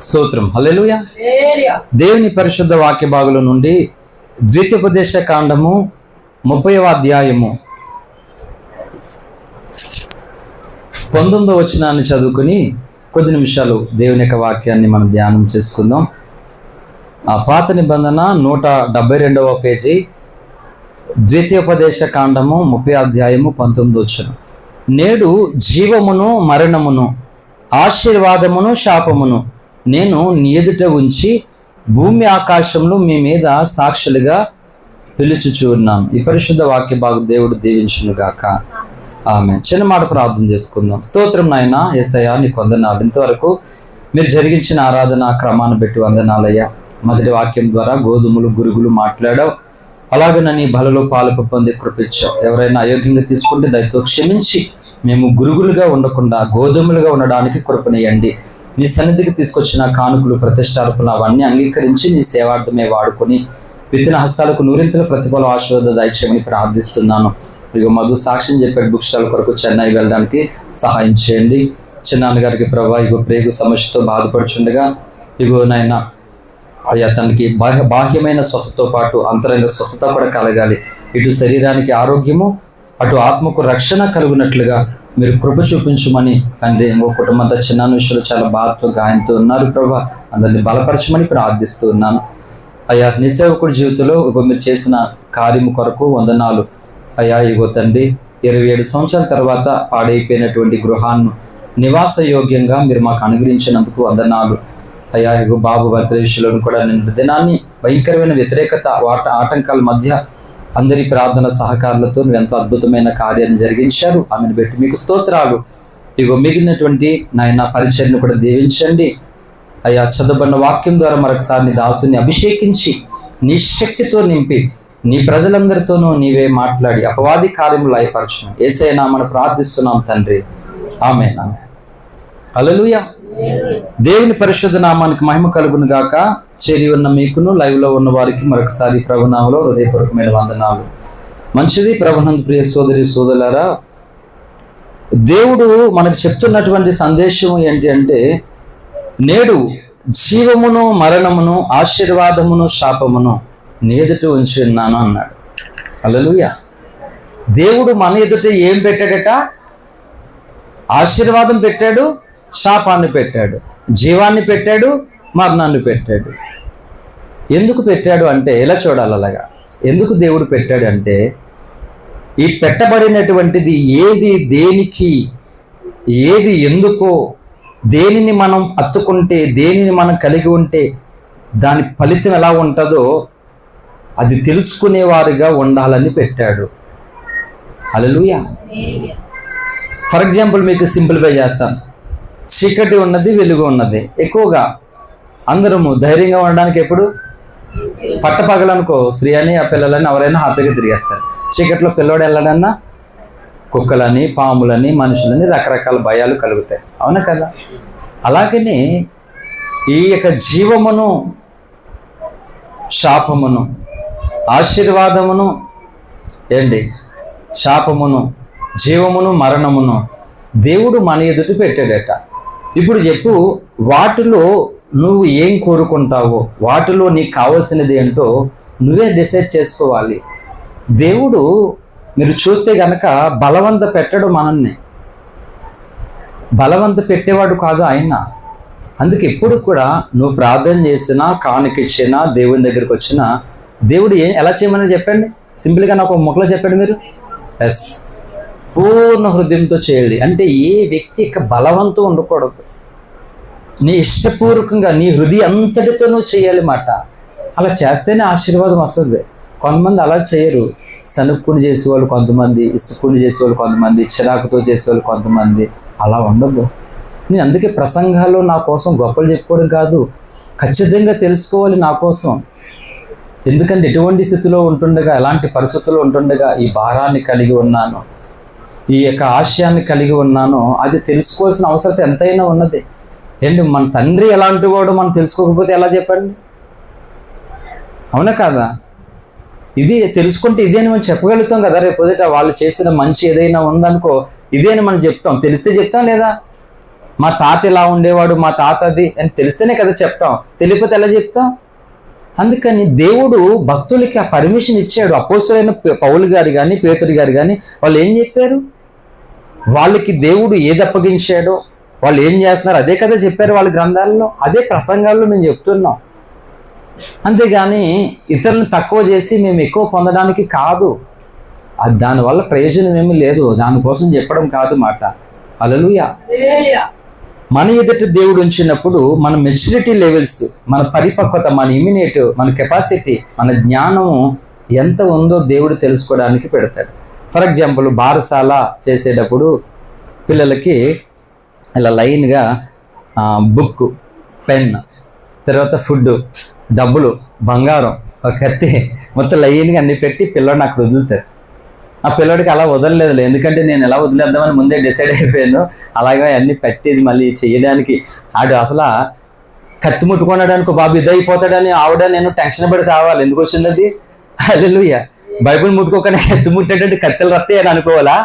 స్తోత్రం. హల్లెలూయా. దేవుని పరిశుద్ధ వాక్య భాగంలో నుండి ద్వితీయోపదేశ కాండము 30వ అధ్యాయము 19వ వచనాన్ని చదువుకుని కొద్ది నిమిషాలు దేవుని యొక్క వాక్యాన్ని మనం ధ్యానం చేసుకుందాం. ఆ పాత నిబంధన 172వ పేజీ, ద్వితీయోపదేశ కాండము 30వ అధ్యాయము 19వ వచనం. నేడు జీవమును మరణమును, ఆశీర్వాదమును శాపమును నేను నీ ఎదుట ఉంచి భూమి ఆకాశంలో మీ మీద సాక్షులుగా పిలుచుచున్నాను. ఈ పరిశుద్ధ వాక్య భాగం దేవుడు దీవించును గాక. ఆమె. చిన్న మాట ప్రార్థన చేసుకుందాం. స్తోత్రం నాయనా యేసయ్యా, నీకు వందనాలు. ఇంతవరకు మీరు జరిగించిన ఆరాధన క్రమాన్ని బట్టి వందనాలయ్యా. మొదటి వాక్యం ద్వారా గోధుమలు గురుగులు మాట్లాడావు, అలాగే నీ బలలో పాలు పొంది కృపించావు. ఎవరైనా అయోగ్యంగా తీసుకుంటే దయతో క్షమించి మేము గురుగులుగా ఉండకుండా గోధుమలుగా ఉండడానికి కృపణీయండి. నీ సన్నిధికి తీసుకొచ్చిన కానుకలు ప్రతిష్టార్పణ అవన్నీ అంగీకరించి నీ సేవార్థమే వాడుకొని విత్తన హస్తాలకు నూరింతల ప్రతిఫలం ఆశీర్వాద దయచేయమని ప్రార్థిస్తున్నాను. ఇగో మధు సాక్ష్యం చెప్పాడు, బుక్ స్టాల్ కొరకు చెన్నై వెళ్ళడానికి సహాయం చేయండి. చిన్నాన్నగారికి ప్రభా ఇగో ప్రేగు సమస్యతో బాధపడుచుండగా ఇగో నాయన అయ్యా తనకి బాహ్యమైన స్వస్థతో పాటు అంతరంగ స్వస్థత కూడా కలగాలి. ఇటు శరీరానికి ఆరోగ్యము, అటు ఆత్మకు రక్షణ కలుగునట్లుగా మీరు కృప చూపించమని తండ్రి. ఇంకో కుటుంబంతో చిన్న విషయంలో చాలా బాధతో గాయంతో ఉన్నారు ప్రభా, అందరినీ బలపరచమని ప్రార్థిస్తూ ఉన్నాను. అయ్యా నీ సేవకుడి జీవితంలో మీరు చేసిన కార్యము కొరకు వందనాలు అయ్యా. ఇగో తండ్రి 27 సంవత్సరాల తర్వాత పాడైపోయినటువంటి గృహాన్ని నివాస యోగ్యంగా మీరు మాకు అనుగ్రహించినందుకు వందనాలు అయ్యా. ఇగో బాబు భర్త విషయంలో కూడా నేను దినాన్ని భయంకరమైన వ్యతిరేకత ఆటంకాల మధ్య అందరి ప్రార్థన సహకారులతో నువ్వు ఎంతో అద్భుతమైన కార్యాన్ని జరిగించారు. అందుని బట్టి మీకు స్తోత్రాలు. ఇగో మిగిలినటువంటి నాయన పరిచర్ను కూడా దీవించండి అయ్యా. చదవబడిన వాక్యం ద్వారా మరొకసారి నీ దాసుని అభిషేకించి నీ శక్తితో నింపి నీ ప్రజలందరితోనూ నీవే మాట్లాడి అపవాది కార్యములు లయపరచను. యేసయ్య నామమున ప్రార్థిస్తున్నాం తండ్రి, ఆమేన్. హల్లెలూయా. దేవుని పరిశుద్ధ నామానికి మహిమ కలుగును గాక. చేరి ఉన్న మీకును లైవ్లో ఉన్న వారికి మరొకసారి ప్రభునామలో హృదయపూర్వకమైన వందనాలు. మంచిది. ప్రభునందు ప్రియ సోదరి సోదరులారా, దేవుడు మనకు చెప్తున్నటువంటి సందేశం ఏంటి అంటే, నేడు జీవమును మరణమును ఆశీర్వాదమును శాపమును నీ ఎదుట ఉంచి ఉన్నాను అన్నాడు. హల్లెలూయా. దేవుడు మన ఎదుట ఏం పెట్టాడట? ఆశీర్వాదం పెట్టాడు, శాపాన్ని పెట్టాడు, జీవాన్ని పెట్టాడు, మరణాన్ని పెట్టాడు. ఎందుకు పెట్టాడు అంటే ఎలా చూడాలి? అలాగా ఎందుకు దేవుడు పెట్టాడు అంటే, ఈ పెట్టబడినటువంటిది ఏది దేనికి, ఏది ఎందుకో, దేనిని మనం అత్తుకుంటే, దేనిని మనం కలిగి ఉంటే దాని ఫలితం ఎలా ఉంటుందో అది తెలుసుకునేవారుగా ఉండాలని పెట్టాడు. హల్లెలూయా. ఫర్ ఎగ్జాంపుల్ మీకు సింప్లిఫై చేస్తాను. చీకటి ఉన్నది, వెలుగు ఉన్నది. ఎక్కువగా అందరము ధైర్యంగా ఉండడానికి ఎప్పుడు పట్టపగలనుకో స్త్రీ అని ఆ పిల్లలని ఎవరైనా హ్యాపీగా తిరిగేస్తారు. చీకట్లో పిల్లోడు వెళ్ళడన్నా కుక్కలని, పాములని, మనుషులని రకరకాల భయాలు కలుగుతాయి. అవునా కదా? అలాగనే ఈ యొక్క జీవమును శాపమును, ఆశీర్వాదమును ఏంటి, శాపమును, జీవమును, మరణమును దేవుడు మన ఎదుట పెట్టాడట. ఇప్పుడు చెప్పు, వాటిలో నువ్వు ఏం కోరుకుంటావో, వాటిలో నీకు కావాల్సినది ఏంటో నువ్వే డిసైడ్ చేసుకోవాలి. దేవుడు మీరు చూస్తే గనక బలవంత పెట్టడు మనల్ని, బలవంత పెట్టేవాడు కాదు ఆయన. అందుకే ఎప్పుడు కూడా నువ్వు ప్రార్థన చేసినా, కానుకిచ్చినా, దేవుని దగ్గరికి వచ్చినా దేవుడు ఎలా చేయమని చెప్పండి. సింపుల్గా నాకు ఒక మొక్కలో చెప్పండి మీరు. ఎస్, పూర్ణ హృదయంతో చేయాలి. అంటే ఏ వ్యక్తి యొక్క బలవంతం ఉండకూడదు. నీ ఇష్టపూర్వకంగా నీ హృదయం అంతటితో నువ్వు చేయాలి మాట. అలా చేస్తేనే ఆశీర్వాదం వస్తుంది. కొంతమంది అలా చేయరు. సనుక్కుని చేసేవాళ్ళు కొంతమంది, ఇసుక్కుని చేసేవాళ్ళు కొంతమంది, చిరాకుతో చేసేవాళ్ళు కొంతమంది. అలా ఉండదు. నేను అందుకే ప్రసంగాల్లో నా కోసం గొప్పలు చెప్పుకోవడం కాదు, ఖచ్చితంగా తెలుసుకోవాలి నా కోసం. ఎందుకంటే ఎటువంటి స్థితిలో ఉంటుండగా, ఎలాంటి పరిస్థితుల్లో ఉంటుండగా ఈ భారాన్ని కలిగి ఉన్నాను, ఈ యొక్క ఆశయాన్ని కలిగి ఉన్నానో అది తెలుసుకోవాల్సిన అవసరం ఎంతైనా ఉన్నది. ఏంటి, మన తండ్రి ఎలాంటి వాడు మనం తెలుసుకోకపోతే ఎలా చెప్పండి? అవునా కాదా? ఇది తెలుసుకుంటే ఇదేని మనం చెప్పగలుగుతాం కదా. రేపు వాళ్ళు చేసిన మంచి ఏదైనా ఉందనుకో, ఇదేని మనం చెప్తాం. తెలిస్తే చెప్తాం లేదా? మా తాత ఇలా ఉండేవాడు, మా తాత అది అని తెలిస్తేనే కదా చెప్తాం, తెలియకపోతే ఎలా చెప్తాం? అందుకని దేవుడు భక్తులకి ఆ పర్మిషన్ ఇచ్చాడు. అపోస్తలులైన పౌలు గారు కానీ పేతురు గారు కానీ వాళ్ళు ఏం చెప్పారు? వాళ్ళకి దేవుడు ఏది అప్పగించాడో, వాళ్ళు ఏం చేస్తున్నారు అదే కదా చెప్పారు వాళ్ళ గ్రంథాలలో, అదే ప్రసంగాల్లో మేము చెప్తున్నాం. అంతేగాని ఇతరులను తక్కువ చేసి మేము ఎక్కువ పొందడానికి కాదు. అది దానివల్ల ప్రయోజనం ఏమీ లేదు, దానికోసం చెప్పడం కాదు మాట. హల్లెలూయా. మన ఎదుట దేవుడు ఉంచినప్పుడు మన మెచ్యూరిటీ లెవెల్స్, మన పరిపక్వత, మన ఇమ్యూనిటీ, మన కెపాసిటీ, మన జ్ఞానము ఎంత ఉందో దేవుడు తెలుసుకోవడానికి పెడతాడు. ఫర్ ఎగ్జాంపుల్ బారసాల చేసేటప్పుడు పిల్లలకి ఇలా లైన్గా బుక్, పెన్, తర్వాత ఫుడ్, డబ్బులు, బంగారం, ఒక కత్తి, మొత్తం లైన్గా అన్ని పెట్టి పిల్లోడిని అక్కడ వదులుతారు. ఆ పిల్లోడికి అలా వదలలేదులే, ఎందుకంటే నేను ఎలా వదిలేద్దామని ముందే డిసైడ్ అయిపోయాను. అలాగే అన్ని పెట్టేది మళ్ళీ చేయడానికి ఆడు అసలు కత్తి ముట్టుకున్నాడు అనుకో, బాబు ఇదైపోతాడని ఆవిడ నేను టెన్షన్ పడి సావాలి. ఎందుకు వచ్చింది అది? హల్లెలూయా. బైబిల్ ముట్టుకోకనే కత్తి ముట్టేటట్టు కత్తెలు రత్తాయి అని అనుకోవాలా?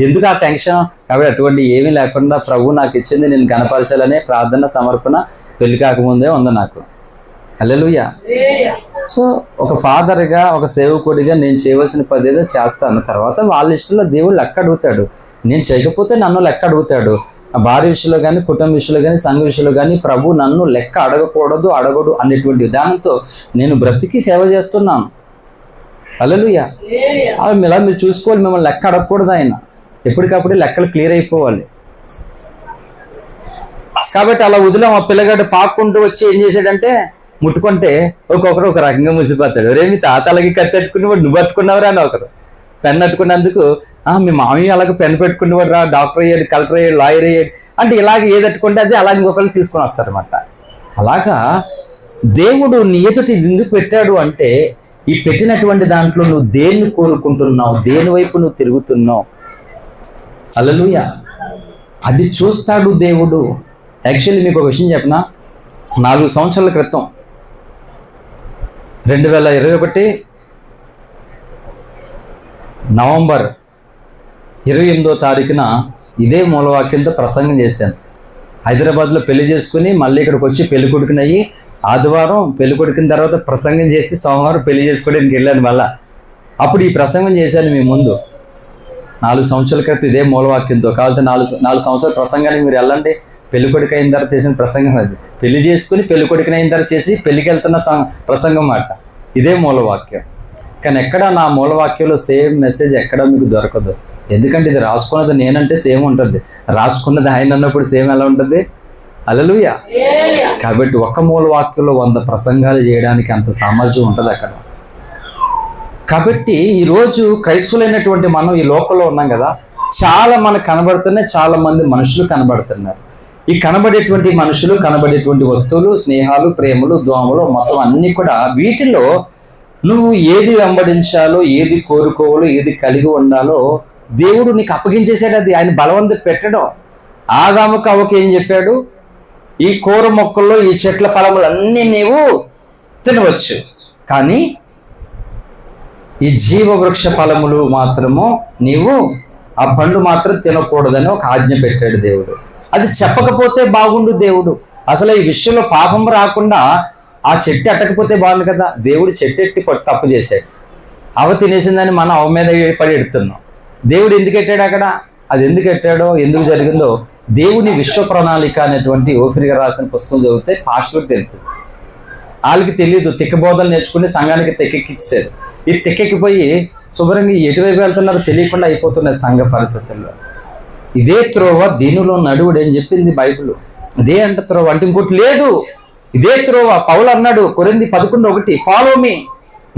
ఎందుకు ఆ టెన్షన్? కాబట్టి అటువంటి ఏమీ లేకుండా ప్రభు నాకు ఇచ్చింది నేను కనపరచాలనే ప్రార్థన సమర్పణ పెళ్లి కాకముందే ఉంది నాకు. హల్లెలూయా. సో ఒక ఫాదర్గా, ఒక సేవకుడిగా నేను చేయవలసిన పని ఏదో చేస్తాను. తర్వాత వాళ్ళ ఇష్టంలో దేవుడు లెక్క అడుగుతాడు. నేను చేయకపోతే నన్ను లెక్క అడుగుతాడు. భార్య విషయంలో కానీ, కుటుంబ విషయంలో కానీ, సంఘ విషయంలో కానీ ప్రభు నన్ను లెక్క అడగకూడదు, అడగడు అనేటువంటి విధానంతో నేను బ్రతికి సేవ చేస్తున్నాను. హల్లెలూయా. ఇలా మీరు చూసుకోవాలి, మిమ్మల్ని లెక్క అడగకూడదు. ఆయన ఎప్పటికప్పుడు లెక్కలు క్లియర్ అయిపోవాలి. కాబట్టి అలా వదిలేం. ఆ పిల్లగాడు పాక్కుంటూ వచ్చి ఏం చేశాడంటే ముట్టుకుంటే ఒక్కొక్కరు ఒక రకంగా ముసిపోతాడు. రేమి తాత అలాగే కత్తి అట్టుకునేవాడు, నువ్వు పట్టుకున్నావురా అని ఒకరు. పెన్ అట్టుకున్నందుకు మీ మామయ్య అలాగే పెన్ పెట్టుకునేవాడు రా, డాక్టర్ అయ్యాడు, కలెక్టర్ అయ్యాడు, లాయర్ అయ్యాడు అంటే ఇలాగ ఏది అట్టుకుంటే అది అలాగే ఇంకొకరు తీసుకొని వస్తారనమాట. అలాగా దేవుడు నీ ఎదుట ఎందుకు పెట్టాడు అంటే, ఈ పెట్టినటువంటి దాంట్లో నువ్వు దేన్ని కోరుకుంటున్నావు, దేని వైపు నువ్వు తిరుగుతున్నావు. హల్లెలూయా. అది చూస్తాడు దేవుడు. యాక్చువల్లీ మీకు ఒక విషయం చెప్పనా, 4 సంవత్సరాల క్రితం 2021 నవంబర్ 28వ తారీఖున ఇదే మూలవాక్యంతో ప్రసంగం చేశాను. హైదరాబాద్లో పెళ్లి చేసుకుని మళ్ళీ ఇక్కడికి వచ్చి పెళ్లి కొడుకునయ్యి ఆదివారం పెళ్లి కొడుకున్న తర్వాత ప్రసంగం చేసి సోమవారం పెళ్లి చేసుకోవడానికి వెళ్ళాను. మళ్ళా అప్పుడు ఈ ప్రసంగం చేశాను మీ ముందు 4 సంవత్సరాల క్రితం ఇదే మూలవాక్యంతో. కాబట్టి 4 సంవత్సరాల ప్రసంగానికి మీరు వెళ్ళండి. పెళ్లి కొడుకు అయిన తర్వాత చేసిన ప్రసంగం అది. పెళ్లి చేసుకుని పెళ్లి కొడుకుని అయిన తర్వాత చేసి పెళ్లికి వెళ్తున్న ప్రసంగం మాట. ఇదే మూలవాక్యం. కానీ ఎక్కడ నా మూలవాక్యంలో సేమ్ మెసేజ్ ఎక్కడ మీకు దొరకదు. ఎందుకంటే ఇది రాసుకున్నది నేనంటే సేమ్ ఉంటుంది, రాసుకున్నది ఆయన అన్నప్పుడు సేమ్ ఎలా ఉంటుంది? హల్లెలూయా. కాబట్టి ఒక మూలవాక్యంలో 100 ప్రసంగాలు చేయడానికి అంత సామర్థ్యం ఉంటుంది అక్కడ. కాబట్టి ఈరోజు క్రైస్తవులైనటువంటి మనం ఈ లోకంలో ఉన్నాం కదా, చాలా మనకు కనబడుతున్నాయి, చాలా మంది మనుషులు కనబడుతున్నారు. ఈ కనబడేటువంటి మనుషులు, కనబడేటువంటి వస్తువులు, స్నేహాలు, ప్రేమలు, దోమలు మొత్తం అన్నీ కూడా వీటిలో నువ్వు ఏది వెంబడించాలో, ఏది కోరుకోవాలో, ఏది కలిగి ఉండాలో దేవుడు నీకు అప్పగించేసాడు. అది ఆయన బలవంతం పెట్టడం. ఆదాముకు అవ్వకి ఏం చెప్పాడు? ఈ కూర మొక్కల్లో ఈ చెట్ల ఫలములన్నీ నీవు తినవచ్చు, కానీ ఈ జీవవృక్ష ఫలములు మాత్రము నీవు ఆ పండు మాత్రం తినకూడదని ఒక ఆజ్ఞ పెట్టాడు దేవుడు. అది చెప్పకపోతే బాగుండు దేవుడు. అసలు ఈ విషయంలో పాపం రాకుండా ఆ చెట్టు ఎట్టకపోతే బాగుండు కదా. దేవుడు చెట్టు ఎట్టి తప్పు చేశాడు. అవ తినేసిందని మనం అవ మీద పడి ఎడుతున్నాం. దేవుడు ఎందుకు ఎట్టాడు అక్కడ? అది ఎందుకు ఎట్టాడో, ఎందుకు జరిగిందో దేవుని విశ్వ ప్రణాళిక అనేటువంటి ఓఫిరిగా రాసిన పుస్తకం చదివితే పాస్టర్లకు తెలుస్తుంది. వాళ్ళకి తెలియదు. తిక్కబోధలు నేర్చుకుని సంఘానికి తెక్కెక్కిచ్చారు. ఈ తెక్కెక్కిపోయి శుభ్రంగా ఎటువైపు వెళ్తున్నారో తెలియకుండా అయిపోతున్నాయి సంఘ పరిస్థితుల్లో. ఇదే త్రోవ దీనిలో నడువుడు అని చెప్పింది బైబిల్. ఇదే అంట త్రోవ అంటే ఇంకోటి లేదు. ఇదే త్రోవ. పౌలు అన్నాడు కొరింథీ 11:1, ఫాలో మీ,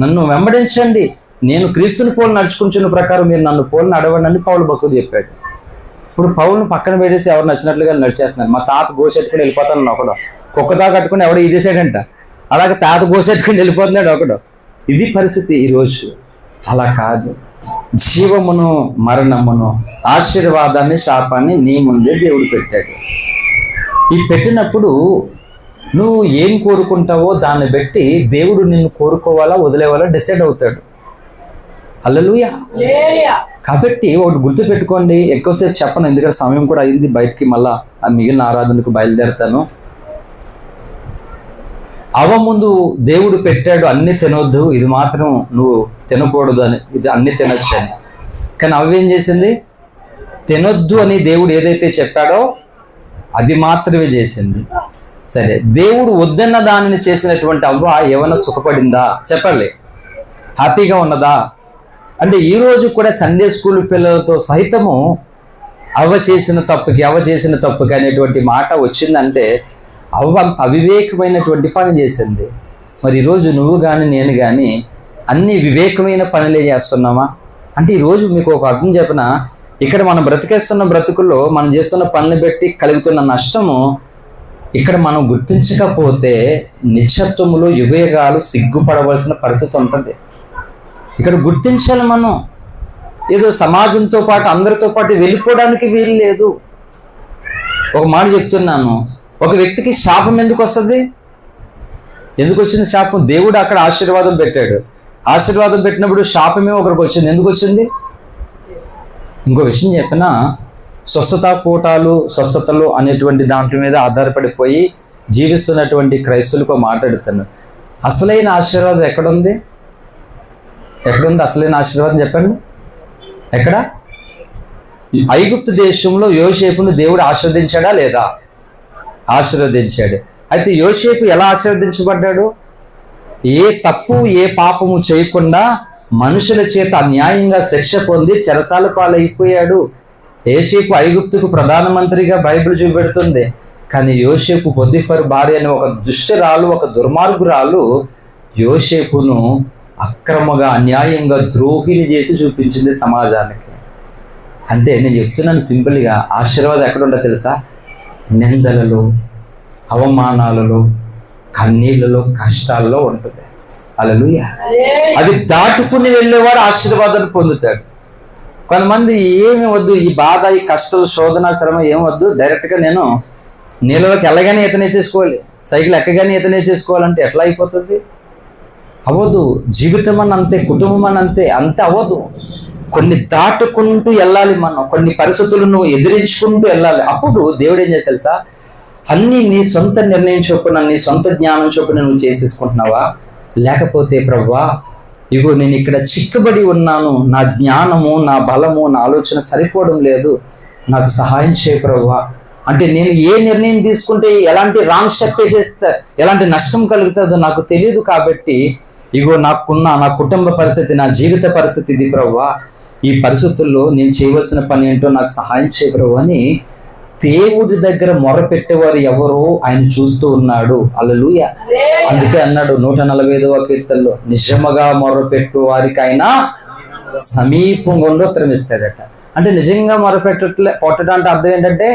నన్ను వెంబడించండి, నేను క్రీస్తుని పోలు నడుచుకుంటున్న ప్రకారం మీరు నన్ను పోలు నడవండి అని పౌలు భక్తుడు చెప్పాడు. ఇప్పుడు పౌలను పక్కన పెట్టేసి ఎవరు నచ్చినట్లుగా నడిచేస్తున్నారు. మా తాత గోసెట్టుకుని వెళ్ళిపోతాను ఒకడు, కుక్కదా కట్టుకుని ఎవడో ఇదేసాడంట, అలాగే తాత గోసెట్టుకుని వెళ్ళిపోతున్నాడు ఒకడు. ఇది పరిస్థితి ఈరోజు. అలా కాదు. జీవమును మరణమును, ఆశీర్వాదాన్ని శాపాన్ని నీ ముందే దేవుడు పెట్టాడు. ఈ పెట్టినప్పుడు నువ్వు ఏం కోరుకుంటావో దాన్ని బట్టి దేవుడు నిన్ను కోరుకోవాలా వదిలేవాలా డిసైడ్ అవుతాడు. హల్లెలూయా. కాబట్టి ఒకటి గుర్తుపెట్టుకోండి, ఎక్కువసేపు చెప్పను ఎందుకంటే సమయం కూడా అయింది, బయటికి మళ్ళా ఆ మిగిలిన ఆరాధనకు బయలుదేరుతాను. ముందు దేవుడు పెట్టాడు అన్ని తినొద్దు, ఇది మాత్రం నువ్వు తినకూడదు అని, ఇది అన్ని తినొచ్చు అని. కానీ అవేం చేసింది? తినొద్దు అని దేవుడు ఏదైతే చెప్పాడో అది మాత్రమే చేసింది. సరే, దేవుడు వద్దన్న దానిని చేసినటువంటి అవ్వ ఏమైనా సుఖపడిందా? చెప్పండి. హ్యాపీగా ఉన్నదా? అంటే ఈరోజు కూడా సండే స్కూల్ పిల్లలతో సహితము అవ్వ చేసిన తప్పుకి అనేటువంటి మాట వచ్చిందంటే అవ్వ అవివేకమైనటువంటి పని చేసింది. మరి ఈరోజు నువ్వు కానీ నేను కానీ అన్ని వివేకమైన పనులే చేస్తున్నామా? అంటే ఈరోజు మీకు ఒక అర్థం చెప్పిన, ఇక్కడ మనం బ్రతికేస్తున్న బ్రతుకుల్లో మనం చేస్తున్న పనులు బట్టి కలుగుతున్న నష్టము ఇక్కడ మనం గుర్తించకపోతే నిశ్చత్వములో యుగయుగాలు సిగ్గుపడవలసిన పరిస్థితి ఉంటుంది. ఇక్కడ గుర్తించాలి మనం. ఏదో సమాజంతో పాటు అందరితో పాటు వెళ్ళిపోవడానికి వీలు లేదు. ఒక మాట చెప్తున్నాను, ఒక వ్యక్తికి శాపం ఎందుకు వస్తుంది? ఎందుకు వచ్చింది శాపం? దేవుడు అక్కడ ఆశీర్వాదం పెట్టాడు. ఆశీర్వాదం పెట్టినప్పుడు శాపమే ఒకరికి వచ్చింది. ఎందుకు వచ్చింది? ఇంకో విషయం చెప్పినా, స్వస్థతలు అనేటువంటి దాంట్లో మీద ఆధారపడిపోయి జీవిస్తున్నటువంటి క్రైస్తవులకు మాట్లాడుతున్నాను. అసలైన ఆశీర్వాదం ఎక్కడుంది? అసలైన ఆశీర్వాదం చెప్పండి. ఎక్కడ? ఐగుప్తు దేశంలో యోసేపును దేవుడు ఆశీర్వదించాడా లేదా? ఆశీర్వదించాడు. అయితే యోసేపు ఎలా ఆశీర్వదించబడ్డాడు? ఏ తప్పు ఏ పాపము చేయకుండా మనుషుల చేత అన్యాయంగా శిక్ష పొంది చెరసాల పాలైపోయాడు. యోసేపు ఐగుప్తుకు ప్రధానమంత్రిగా బైబిల్ చూపెడుతుంది. కానీ యోసేపు పొతిఫర్ భార్య అని ఒక దుష్టరాలు, ఒక దుర్మార్గురాలు యోసేపును అక్రమంగా అన్యాయంగా ద్రోహిని చేసి చూపించింది సమాజానికి. అంటే నేను చెప్తున్నాను సింపుల్గా, ఆశీర్వాదం ఎక్కడ ఉంటుందో తెలుసా? నిందలలో, అవమానాలలో, కన్నీళ్ళలో, కష్టాల్లో ఉంటుంది. హల్లెలూయా. అది దాటుకుని వెళ్ళేవాడు ఆశీర్వాదాన్ని పొందుతాడు. కొంతమంది ఏమి వద్దు, ఈ బాధ, ఈ కష్టం, శోధన, శ్రమ ఏం వద్దు, డైరెక్ట్గా నేను నీళ్ళలోకి వెళ్ళగానే ఈత నేర్చేసుకోవాలి, సైకిల్ ఎక్కగానే ఈత నేర్చేసుకోవాలంటే ఎట్లా అయిపోతుంది? అవ్వదు. జీవితం అని అంతే, కుటుంబం అని అంతే అవ్వదు. కొన్ని దాటుకుంటూ వెళ్ళాలి మనం, కొన్ని పరిస్థితులను ఎదిరించుకుంటూ వెళ్ళాలి. అప్పుడు దేవుడు ఏం చేయాలి తెలుసా? అన్నీ నీ సొంత నిర్ణయం చొప్పున, నీ సొంత జ్ఞానం చొప్పున నువ్వు చేసేసుకుంటున్నావా? లేకపోతే ప్రభువా, ఇగో నేను ఇక్కడ చిక్కబడి ఉన్నాను, నా జ్ఞానము, నా బలము, నా ఆలోచన సరిపోవడం లేదు, నాకు సహాయం చేయ ప్రభువా. అంటే నేను ఏ నిర్ణయం తీసుకుంటే ఎలాంటి రాంగ్ స్టెప్ వేసేస్తే ఎలాంటి నష్టం కలుగుతుందో నాకు తెలియదు. కాబట్టి ఇగో నాకున్న నా కుటుంబ పరిస్థితి, నా జీవిత పరిస్థితి ఇది ప్రభువా, ఈ పరిస్థితుల్లో నేను చేయవలసిన పని ఏంటో నాకు సహాయం చేయ ప్రభువా అని దేవుడి దగ్గర మొరపెట్టేవారు ఎవరో ఆయన చూస్తూ ఉన్నాడు. హల్లెలూయా. అందుకే అన్నాడు 145వ కీర్తనలో, నిజముగా మొరపెట్టు వారికి ఆయన సమీపంగా ఉండి ఉత్తరం ఇస్తాడట. అంటే నిజంగా పొట్టడం అంటే అర్థం ఏంటంటే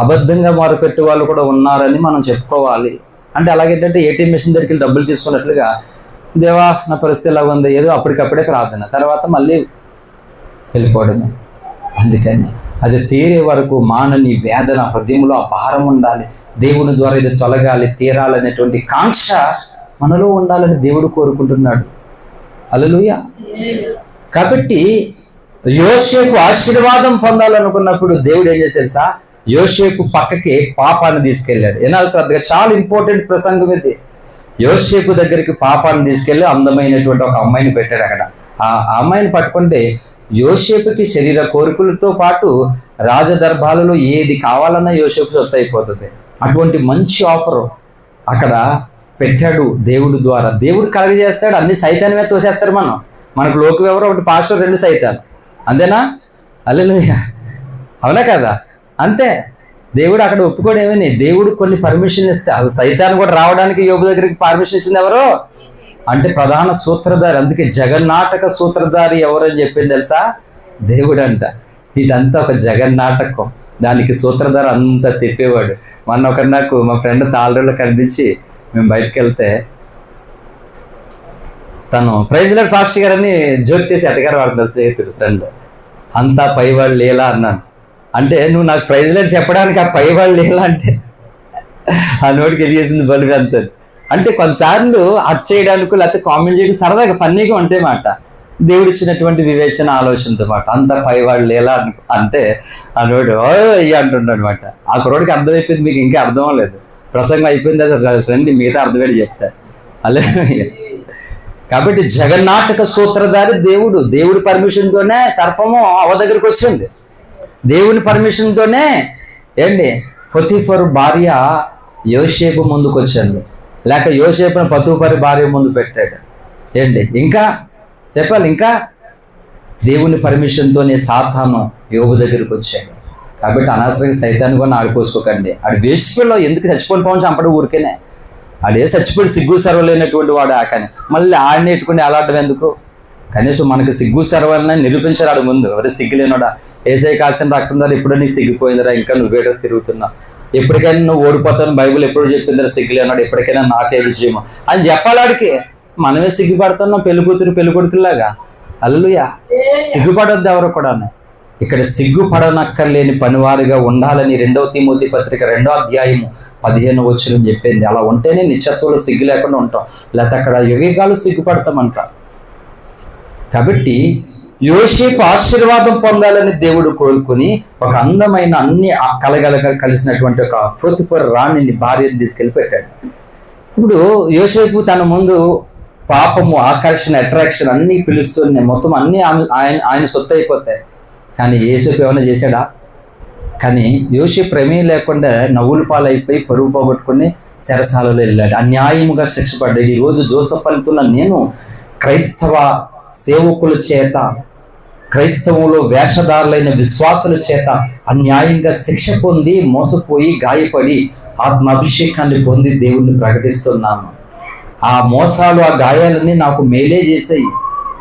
అబద్ధంగా మొరపెట్టే వాళ్ళు కూడా ఉన్నారని మనం చెప్పుకోవాలి. అంటే అలాగేంటంటే ఏటీఎం మిషన్ దగ్గరికి డబ్బులు తీసుకున్నట్లుగా, దేవా నా పరిస్థితి ఎలా ఉంది, ఏదో అప్పటికప్పుడే ప్రార్థన, తర్వాత మళ్ళీ వెళ్ళిపోవడమే. అందుకని అది తీరే వరకు మానని వేదన హృదయంలో ఆ భారం ఉండాలి. దేవుని ద్వారా ఇది తొలగాలి, తీరాలనేటువంటి కాంక్ష మనలో ఉండాలని దేవుడు కోరుకుంటున్నాడు. హల్లెలూయా. కాబట్టి యోసేపు ఆశీర్వాదం పొందాలనుకున్నప్పుడు దేవుడు ఏం చేస్తే తెలుసా? యోసేపు పక్కకి పాపాన్ని తీసుకెళ్ళాడు. ఏనాలి శ్రద్ధగా, చాలా ఇంపార్టెంట్ ప్రసంగం ఇది. యోసేపు దగ్గరికి పాపాన్ని తీసుకెళ్ళి అందమైనటువంటి ఒక అమ్మాయిని పెట్టాడు అక్కడ. ఆ అమ్మాయిని పట్టుకుంటే యోసేపుకి శరీర కోరికలతో పాటు రాజదర్బాలలో ఏది కావాలన్నా యోసేపు సొత్తు అయిపోతుంది. అటువంటి మంచి ఆఫర్ అక్కడ పెట్టాడు దేవుడి ద్వారా. దేవుడు కలగజేస్తాడు, అన్ని సైతాన్ మీద తోసేస్తారు. మనకు లోకం ఎవరో ఒకటి పాస్టర్, 2 సైతాన్, అంతేనా? హల్లెలూయా. అవునా కదా? అంతే. దేవుడు అక్కడ ఒప్పుకోడేమని, దేవుడు కొన్ని పర్మిషన్ ఇస్తే అది సైతాన్ కూడా రావడానికి యోబు దగ్గరికి పర్మిషన్ ఇచ్చింది ఎవరో అంటే ప్రధాన సూత్రధారి. అందుకే జగన్నాటక సూత్రధారి ఎవరని చెప్పింది తెలుసా? దేవుడు అంట. ఇదంతా ఒక జగన్నాటకం, దానికి సూత్రధారి అంతా తిప్పేవాడు. నాకు మా ఫ్రెండ్ తాళ్ళలో కనిపించి మేము బయటకు వెళ్తే తను ప్రైజ్ లార్డ్ ఫాస్ట్ గారు అని జోక్ చేసి ఎటగారు వాడుతున్నారు స్నేహితుడు, ఫ్రెండ్. అంతా పైవాళ్ళు లేలా అన్నాను. అంటే నువ్వు నాకు ప్రైజ్ లార్డ్ చెప్పడానికి ఆ పైవాళ్ళు లేలా అంటే ఆ నోటికి వెళ్ళేసింది బలుగు అంత. అంటే కొన్నిసార్లు అట్ చేయడానికి లేకపోతే కామెంట్ చేయడానికి సరదాగా ఫన్నీగా ఉంటాయి మాట. దేవుడు ఇచ్చినటువంటి వివేచన ఆలోచనతో పాటు అంత పైవాళ్ళు ఎలా అంటే అన్నోడు అంటుండ అనమాట. ఆ కుర్రోడికి అర్థమైపోయింది, మీకు ఇంకా అర్థం లేదు, ప్రసంగం అయిపోయింది రండి మిగతా అర్థమేది చెప్తారు. అలా కాబట్టి జగన్నాటక సూత్రధారి దేవుడు. దేవుడి పర్మిషన్తోనే సర్పము అవ దగ్గరికి వచ్చింది. దేవుని పర్మిషన్తోనే పొతీఫరు భార్య యోసేపు ముందుకు వచ్చాడు, లేక యోసేపును పతూపరి భార్య ముందు పెట్టాడు. ఇంకా చెప్పాలి, ఇంకా దేవుని పర్మిషన్తోనే సాతాను యోబు దగ్గరికి వచ్చాడు. కాబట్టి అనవసరంగా సైతాన్ని కూడా ఆడిపోసుకోకండి. ఆడి వేసులో ఎందుకు చచ్చిపోయిన పోవచ్చు చంపడం ఊరికేనే. ఆడే చచ్చిపోయి సిగ్గు సర్వలేనటువంటి వాడు ఆకని మళ్ళీ ఆడిని ఎట్టుకుని అలాడడం ఎందుకు? కనీసం మనకు సిగ్గు సర్వాలని నిరూపించాడు ఆడు ముందు. ఎవరు సిగ్గులేనోడా, ఏసై కాల్చిన రక్తం ద్వారా ఎప్పుడో నీకు సిగ్గిపోయిందిరా, ఇంకా నువ్వేడో తిరుగుతున్నావు, ఎప్పటికైనా నువ్వు ఓడిపోతాను బైబుల్ ఎప్పుడు చెప్పిందిరా, సిగ్గులేనాడు, ఎప్పటికైనా నాకే విజయము అని చెప్పాలాడికి. మనమే సిగ్గుపడుతున్నాం పెళ్లి కూతురు పెళ్లి కొడుకులాగా. హల్లెలూయా. సిగ్గుపడొద్దు ఎవరు కూడా. ఇక్కడ సిగ్గుపడనక్కర్లేని పనివారిగా ఉండాలని 2వ తిమోతి పత్రిక 2వ అధ్యాయము 15వ వచనం చెప్పింది. అలా ఉంటేనే నిత్యత్వంలో సిగ్గు లేకుండా ఉంటాం, లేకపోతే అక్కడ యుగాలు సిగ్గుపడతామంట. కాబట్టి యోసేపు ఆశీర్వాదం పొందాలని దేవుడు కోరుకుని ఒక అందమైన అన్ని కలిసినటువంటి ఒక పొతిఫర్ రాణిని భార్యని తీసుకెళ్ళి పెట్టాడు. ఇప్పుడు యోసేపు తన ముందు పాపము, ఆకర్షణ, అట్రాక్షన్ అన్నీ పిలుస్తున్నాయి, మొత్తం అన్నీ ఆయన సొత్తు అయిపోతాయి. కానీ యోసేపు ఏమైనా చేశాడా? కానీ యోసేపు ప్రమేయం లేకుండా నవ్వుల పాలైపోయి పరువు పోగొట్టుకుని చెరసాలలో వెళ్ళాడు, అన్యాయముగా శిక్ష పడ్డాడు. ఈరోజు జోసెఫ్ అంటున్న నేను క్రైస్తవ సేవకుల చేత, క్రైస్తవంలో వేషధారులైన విశ్వాసుల చేత అన్యాయంగా శిక్ష పొంది మోసపోయి గాయపడి ఆత్మాభిషేకాన్ని పొంది దేవుణ్ణి ప్రకటిస్తున్నాను. ఆ మోసాలు, ఆ గాయాలన్నీ నాకు మేలే చేసాయి.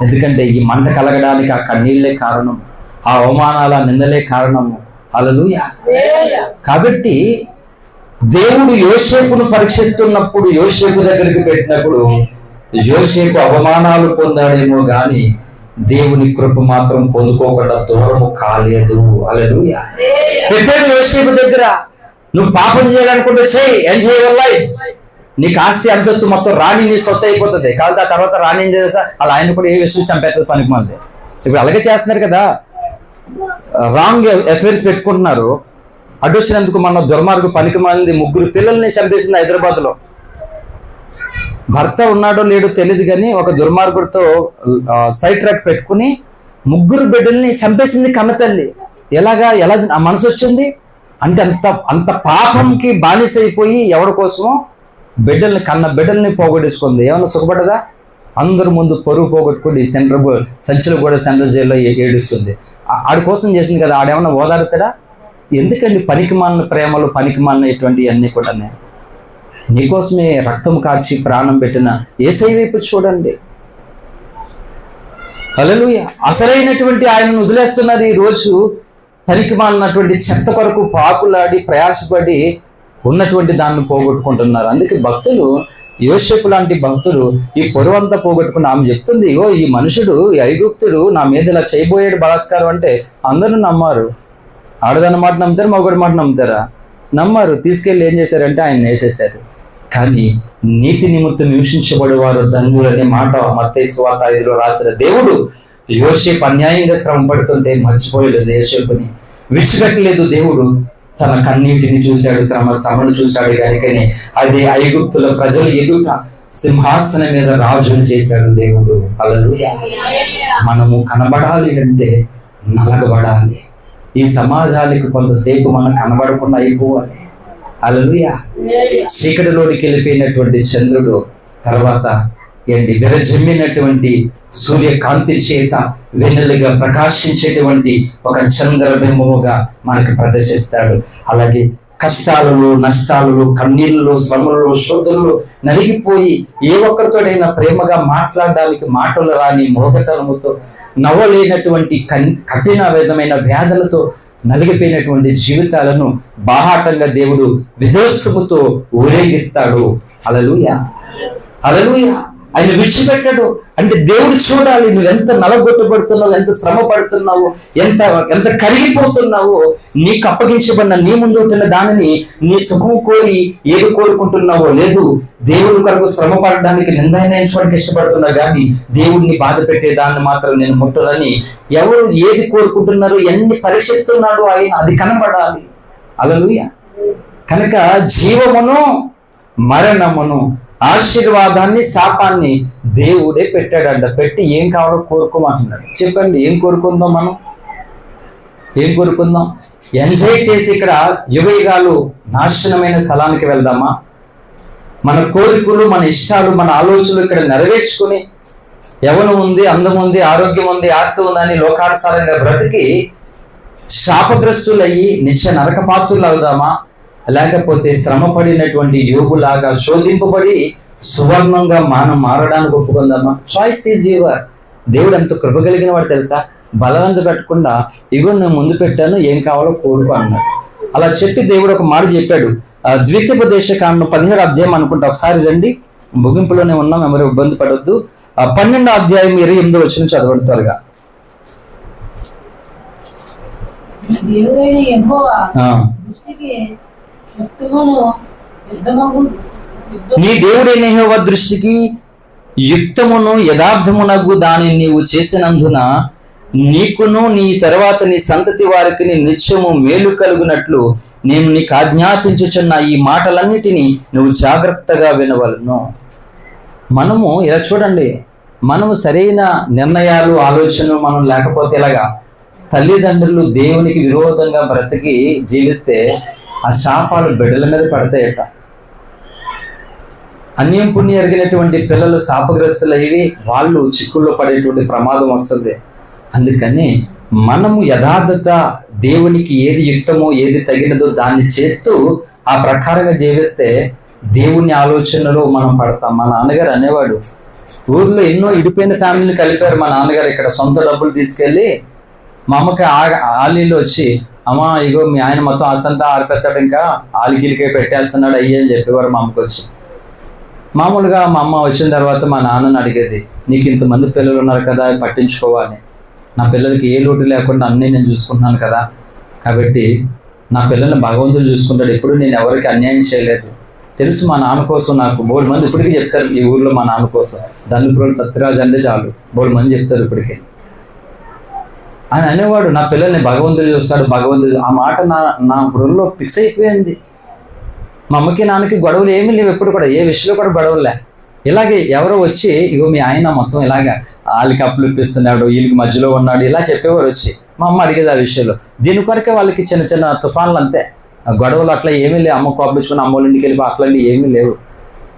ఎందుకంటే ఈ మంట కలగడానికి ఆ కన్నీళ్లే కారణం, ఆ అవమానాల నిందలే కారణము. హల్లెలూయా. కాబట్టి దేవుడు యోసేపును పరీక్షిస్తున్నప్పుడు, యోసేపు దగ్గరికి పెట్టినప్పుడు యోసేపు అవమానాలు పొందాడేమో గాని దేవుని కృప మాత్రం పొందుకోకుండా దూరము కాలేదు. హల్లెలూయా. పెట్టాడు యోసేపు దగ్గర, నువ్వు పాపం చేయాలనుకుంటే చెయ్యి, ఎంజాయ్ యువర్ లైఫ్, నీకు ఆస్తి అంతస్తు మొత్తం రాణి నీ సొత్తు అయిపోతుంది. కాబట్టి ఆ తర్వాత రాణి ఏం చేస్తా, అలా ఆయన కూడా ఏ విషయం చంపేస్తుంది పనికి మంది. ఇప్పుడు అలాగే చేస్తున్నారు కదా, రాంగ్ అఫైర్స్ పెట్టుకుంటున్నారు. అడ్డొచ్చినందుకు మన దుర్మార్గు పనికి మంది 3 పిల్లల్ని చంపేసింది హైదరాబాద్లో. భర్త ఉన్నాడో లేడో తెలియదు కానీ ఒక దుర్మార్గుడితో సైట్ ట్రాక్ పెట్టుకుని 3 బిడ్డల్ని చంపేసింది కన్నతల్లి. ఎలా ఆ మనసు వచ్చింది అంటే అంత పాపంకి బానిసైపోయి ఎవరి కోసమో బిడ్డల్ని పోగొట్టేసుకుంది. ఏమన్నా సుఖపడదా? అందరి ముందు పరువు పోగొట్టుకుని సంచులు కూడా సెంట్రల్ జైల్లో ఏడుస్తుంది. ఆడి కోసం చేసింది కదా, ఆడేమన్నా ఓదారుతాడా? ఎందుకండి పనికిమాలిన ప్రేమలు, పనికిమాలిన ఇటువంటివన్నీ కూడా. నీకోసమే రక్తం కార్చి ప్రాణం పెట్టిన యేసయ్య వైపు చూడండి. హల్లెలూయా. అసలైనటువంటి ఆయనను వదిలేస్తున్నారు. ఈ రోజు పనికిమాలినటువంటి చెత్త కొరకు పాకులాడి ప్రయాసపడి ఉన్నటువంటి దాన్ని పోగొట్టుకుంటున్నారు. అందుకే భక్తులు, యోసేపు లాంటి భక్తులు ఈ పొరువంతా పోగొట్టుకుని ఆమె చెప్తుంది, ఈ మనుషుడు, ఈ ఐగుప్తుడు నా మీద ఇలా చేయబోయాడు బలాత్కారం అంటే అందరూ నమ్మారు. ఆడదన్న మాట నమ్ముతారు, మగోడి మాట నమ్ముతారా? నమ్మారు. తీసుకెళ్ళి ఏం చేశారంటే ఆయన వేసేశారు. కానీ నీతి నిమిత్తం హింసించబడేవారు ధన్యులనే మాట మత్తయి సువార్త 5లో రాసిన దేవుడు యోసేపు అన్యాయంగా శ్రమ పడుతుంటే మర్చిపోయలేదు, యోసేపుని విడిచిపెట్టలేదు. దేవుడు తన కన్నీటిని చూశాడు, తన శ్రమను చూశాడు. కనుకనే అది ఐగుప్తుల ప్రజలు ఎదుట సింహాసనం మీద రాజును చేశాడు దేవుడు. హల్లెలూయా. మనము కనబడాలి అంటే నలగబడాలి. ఈ సమాజానికి కొంతసేపు మనం కనబడకుండా అయిపోవాలి. హల్లెలూయా. చీకటిలోనికి వెళ్ళిపోయినటువంటి చంద్రుడు తర్వాత విరజిమ్మినటువంటి సూర్యకాంతి చేత వెన్నెలుగా ప్రకాశించేటువంటి ఒక చంద్రబింబముగా మనకు ప్రదర్శిస్తాడు. అలాగే కష్టాలలో, నష్టాలలో, కన్నీళ్ళలో, శ్రమలలో, శోధనలో నలిగిపోయి ఏ ఒక్కరితోడైనా ప్రేమగా మాట్లాడడానికి మాటలు రాని మోగతనముతో, నవ్వలేనటువంటి కఠిన విధమైన వ్యాధులతో నలిగిపోయినటువంటి జీవితాలను బాహాటంగా దేవుడు విజయోత్సవముతో ఊరేగిస్తాడు. హల్లెలూయా. హల్లెలూయా. ఆయన విడిచిపెట్టడు. అంటే దేవుడు చూడాలి నువ్వు ఎంత నలగొట్టబడుతున్నావు, ఎంత శ్రమ పడుతున్నావు, ఎంత ఎంత కరిగిపోతున్నావో. నీకు అప్పగించబడిన నీ ముందు ఉంటున్న దానిని నీ సుఖం కోరి ఏది కోరుకుంటున్నావో లేదు. దేవుడి కొరకు శ్రమ పడడానికి నిర్ణయించడానికి ఇష్టపడుతున్నా కానీ దేవుడిని బాధ పెట్టే దాన్ని మాత్రం నేను ముట్టనని ఎవరు ఏది కోరుకుంటున్నారో ఎన్ని పరీక్షిస్తున్నాడు ఆయన, అది కనపడాలి. హల్లెలూయా. కనుక జీవమును మరణమును, ఆశీర్వాదాన్ని శాపాన్ని దేవుడే పెట్టాడంట. పెట్టి ఏం కావాలో కోరుకోమంటున్నాడు. చెప్పండి, ఏం కోరుకుందాం? మనం ఏం కోరుకుందాం? ఎంజాయ్ చేసి ఇక్కడ యుగయుగాలు నాశనమైన స్థలానికి వెళ్దామా? మన కోరికలు, మన ఇష్టాలు, మన ఆలోచనలు ఇక్కడ నెరవేర్చుకుని యవ్వనం ఉంది, అందం ఉంది, ఆరోగ్యం ఉంది, ఆస్తి ఉందని లోకానుసారంగా బ్రతికి శాపగ్రస్తులయ్యి నిత్య నరకపాత్రులు అవుదామా? లేకపోతే శ్రమ పడినటువంటి యోగులాగా శోధింపబడి సువర్ణంగా మనం మారడానికి ఒప్పుకుందామా? Choice is your. దేవుడు ఎంత కృప కలిగిన వాడు తెలుసా? బలవంత పెట్టకుండా ఇగో నేను ముందు పెట్టాను, ఏం కావాలో కోరుకో అన్నాడు. అలా చెప్పి దేవుడు ఒక మాట చెప్పాడు. ద్వితీయోపదేశకాండం 17వ అధ్యాయం అనుకుంటా, ఒకసారి రండి. ముగింపులోనే ఉన్నాం, ఎవరు ఇబ్బంది పడొద్దు. 12వ అధ్యాయం 28వ వచనం చదవండి త్వరగా. నీ దేవుడైన యెహోవా దృష్టికి యుక్తమును యథార్థమునగు దానిని నీవు చేసినందున నీకును నీ తర్వాత నీ సంతతి వారికి నిత్యము మేలు కలుగునట్లు నేను నీకు ఆజ్ఞాపించుచున్న ఈ మాటలన్నిటినీ నువ్వు జాగ్రత్తగా వినవలను. మనము ఇలా చూడండి, మనము సరైన నిర్ణయాలు, ఆలోచనలు మనం లేకపోతే ఎలాగా? తల్లిదండ్రులు దేవునికి విరోధంగా బ్రతికి జీవిస్తే ఆ శాపాలు బిడ్డల మీద పడతాయట. అన్యం పుణ్యం ఎరిగినటువంటి పిల్లలు శాపగ్రస్తులయ్యి వాళ్ళు చిక్కుల్లో పడేటువంటి ప్రమాదం వస్తుంది. అందుకని మనము యథార్థత, దేవునికి ఏది యుక్తమో ఏది తగినదో దాన్ని చేస్తూ ఆ ప్రకారంగా జీవిస్తే దేవుని ఆలోచనలో మనం పడతాం. మా నాన్నగారు అనేవాడు, ఊర్లో ఎన్నో ఇడిపోయిన ఫ్యామిలీని కలిపారు మా నాన్నగారు. ఇక్కడ సొంత డబ్బులు తీసుకెళ్ళి మా అమ్మకి ఆలీలో వచ్చి, అమ్మ ఇగో మీ ఆయన మొత్తం ఆస్తంతా ఆరిపెత్తాడు, ఇంకా ఆలిగిలికే పెట్టేస్తున్నాడు అయ్యి అని చెప్పేవారు మా అమ్మకి వచ్చి. మామూలుగా మా అమ్మ వచ్చిన తర్వాత మా నాన్నని అడిగేది, నీకు ఇంతమంది పిల్లలు ఉన్నారు కదా, పట్టించుకోవాలి, నా పిల్లలకి ఏ లోటు లేకుండా అన్నీ నేను చూసుకుంటున్నాను కదా, కాబట్టి నా పిల్లల్ని భగవంతుడు చూసుకుంటాడు, ఎప్పుడు నేను ఎవరికి అన్యాయం చేయలేదు, తెలుసు మా నాన్న కోసం. నాకు బోల్డ్ మంది ఇప్పటికీ చెప్తారు ఈ ఊర్లో మా నాన్న కోసం, దండుపురోలు సత్యరాజు అంటే చాలు బోల్డ్ మంది చెప్తారు ఇప్పటికీ. ఆయన అనేవాడు, నా పిల్లల్ని భగవంతుడు చూస్తాడు, భగవంతుడు. ఆ మాట నా బుర్రలో ఫిక్స్ అయిపోయింది. మా అమ్మకి నాన్నకి గొడవలు ఏమీ లేవు, ఎప్పుడు కూడా ఏ విషయంలో కూడా గొడవలే. ఇలాగే ఎవరో వచ్చి, ఇగో మీ ఆయన మొత్తం ఇలాగా వాళ్ళకి అప్పులు ఇప్పిస్తున్నాడు, వీళ్ళకి మధ్యలో ఉన్నాడు, ఇలా చెప్పేవారు వచ్చి. మా అమ్మ అడిగేది ఆ విషయంలో. దీని కొరకే వాళ్ళకి చిన్న చిన్న తుఫాన్లు అంతే, గొడవలు అట్లా ఏమీ లేవు. అమ్మ కోపం ఇచ్చుకుని అమ్మ వాళ్ళ ఇంటికి వెళ్ళిపో అట్లాంటివి ఏమీ లేవు.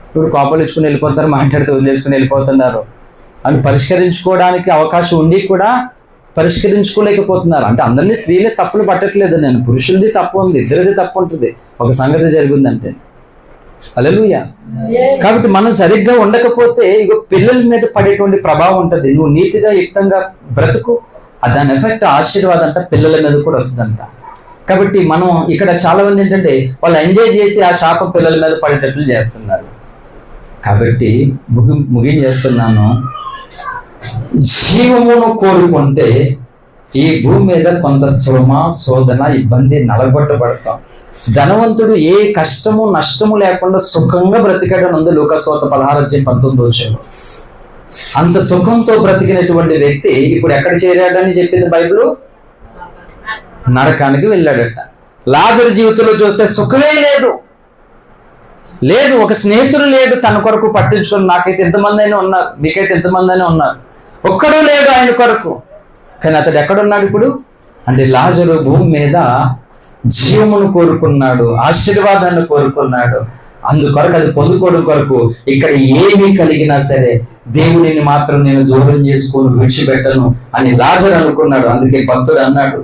ఇప్పుడు కోపాలు ఇచ్చుకుని వెళ్ళిపోతారు, మాట్లాడితే వదిలేసుకుని వెళ్ళిపోతున్నారు. అని పరిష్కరించుకోవడానికి అవకాశం ఉండి కూడా పరిష్కరించుకోలేకపోతున్నారు. అంటే అందరినీ స్త్రీలే తప్పులు పట్టట్లేదు నేను, పురుషులది తప్పు ఉంది, ఇద్దరిది తప్పు ఉంటుంది ఒక సంగతి జరిగిందంటే. హల్లెలూయా. కాబట్టి మనం సరిగ్గా ఉండకపోతే ఇగో పిల్లల మీద పడేటువంటి ప్రభావం ఉంటుంది. నువ్వు నీతిగా యుక్తంగా బ్రతుకు, దాని ఎఫెక్ట్ ఆశీర్వాదం అంట పిల్లల మీద కూడా వస్తుందంట. కాబట్టి మనం ఇక్కడ చాలా మంది ఏంటంటే వాళ్ళు ఎంజాయ్ చేసి ఆ శాపం పిల్లల మీద పడేటట్లు చేస్తున్నారు. కాబట్టి ముగించేస్తున్నాను. జీవమును కోరుకుంటే ఈ భూమి మీద కొంత శ్రమ, శోధన, ఇబ్బంది, నలగొట్టబడతాం. ధనవంతుడు ఏ కష్టము నష్టము లేకుండా సుఖంగా బ్రతికాడని ఉంది లూకాసువార్త 16:19. అంత సుఖంతో బ్రతికినటువంటి వ్యక్తి ఇప్పుడు ఎక్కడ చేరాడని చెప్పింది బైబిల్? నరకానికి వెళ్ళాడట. లాజరు జీవితంలో చూస్తే సుఖమే లేదు, ఒక స్నేహితుడు లేడు తన కొరకు పట్టించుకొని. నాకైతే ఎంతమంది అయినా ఉన్నారు, మీకైతే ఎంతమంది అయినా ఉన్నారు, ఒక్కడూ లేడు ఆయన కొరకు. కానీ అతడు ఎక్కడున్నాడు ఇప్పుడు అంటే లాజరు భూమి మీద జీవమును కోరుకున్నాడు, ఆశీర్వాదాన్ని కోరుకున్నాడు. అందుకొరకు అది పొందుకోవడం కొరకు ఇక్కడ ఏమీ కలిగినా సరే దేవుడిని మాత్రం నేను దూరం చేసుకొని విడిచిపెట్టను అని లాజరు అనుకున్నాడు. అందుకే భక్తుడు అన్నాడు,